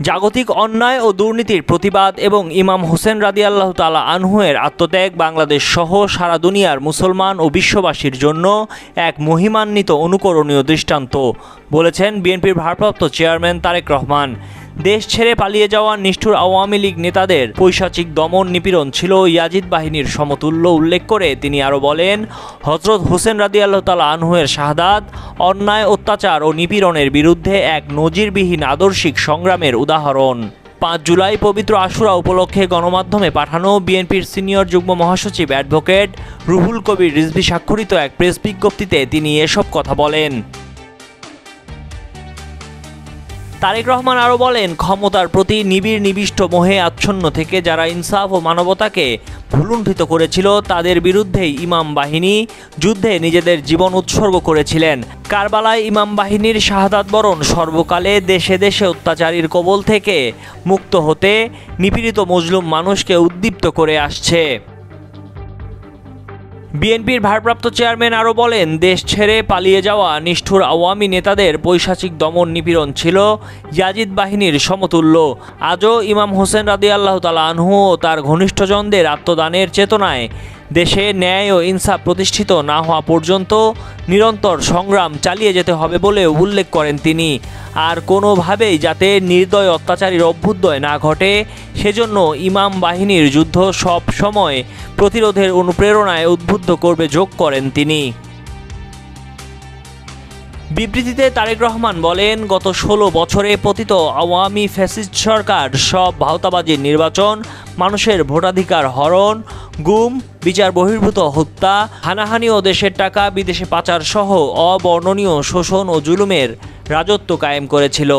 জাগতিক অন্যায় ও দুর্নীতির প্রতিবাদ এবং ইমাম হোসেন রাদিয়াল্লাহু তাআলা আনহু-এর আত্মত্যাগ বাংলাদেশ সহ সারা দুনিয়ার মুসলমান ও বিশ্ববাসীর জন্য এক মহিমান্বিত অনুকরণীয় দৃষ্টান্ত, বলেছেন বিএনপির ভারপ্রাপ্ত চেয়ারম্যান তারেক রহমান। দেশ ছেড়ে পালিয়ে যাওয়া নিষ্ঠুর আওয়ামী লীগ নেতাদের পৈশাচিক দমন নিপীড়ন ছিল ইয়াজিদ বাহিনীর সমতুল্য উল্লেখ করে তিনি আরও বলেন, হযরত হোসেন রাদিয়াল্লাহু তাআলা আনহু-এর শাহাদাত অন্যায়, অত্যাচার ও নিপীড়নের বিরুদ্ধে এক নজিরবিহীন আদর্শিক সংগ্রামের উদাহরণ। ৫ জুলাই পবিত্র আশুরা উপলক্ষে গণমাধ্যমে পাঠানো বিএনপির সিনিয়র যুগ্ম মহাসচিব অ্যাডভোকেট রুহুল কবির রিজভী স্বাক্ষরিত এক প্রেস বিজ্ঞপ্তিতে তিনি এসব কথা বলেন। তারেক রহমান আরও বলেন, ক্ষমতার প্রতি নিবিড় নিবিষ্ট মোহে আচ্ছন্ন থেকে যারা ইনসাফ ও মানবতাকে ভুলুণ্ঠিত করেছিল তাদের বিরুদ্ধেই ইমাম বাহিনী যুদ্ধে নিজেদের জীবন উৎসর্গ করেছিলেন। কারবালায় ইমাম বাহিনীর শাহাদাত বরণ সর্বকালে দেশে দেশে অত্যাচারীর কবল থেকে মুক্ত হতে নিপীড়িত মজলুম মানুষকে উদ্দীপ্ত করে আসছে। বিএনপির ভারপ্রাপ্ত চেয়ারম্যান আরও বলেন, দেশ ছেড়ে পালিয়ে যাওয়া নিষ্ঠুর আওয়ামী নেতাদের পৈশাচিক দমন নিপীড়ন ছিল ইয়াজিদ বাহিনীর সমতুল্য। আজও ইমাম হোসেন রাদিয়াল্লাহু তাআলা আনহু ও তার ঘনিষ্ঠজনদের আত্মদানের চেতনায় দেশে ন্যায় ও ইনসাফ প্রতিষ্ঠিত না হওয়া পর্যন্ত নিরন্তর সংগ্রাম চালিয়ে যেতে হবে বলেও উল্লেখ করেন তিনি। আর কোনোভাবেই যাতে নির্দয় অত্যাচারীর অভ্যুদয় না ঘটে সেজন্য ইমাম বাহিনীর যুদ্ধ সব সময় প্রতিরোধের অনুপ্রেরণায় উদ্বুদ্ধ করবে যোগ করেন তিনি। বিবৃতিতে তারেক রহমান বলেন, গত ১৬ বছরে পতিত আওয়ামী ফ্যাসিস্ট সরকার সব ভাওতাবাজির নির্বাচন, মানুষের ভোটাধিকার হরণ, গুম, বিচার বহির্ভূত হত্যা, হানাহানি ও দেশের টাকা বিদেশে পাচার সহ অবর্ণনীয় শোষণ ও জুলুমের রাজত্ব কায়েম করেছিল।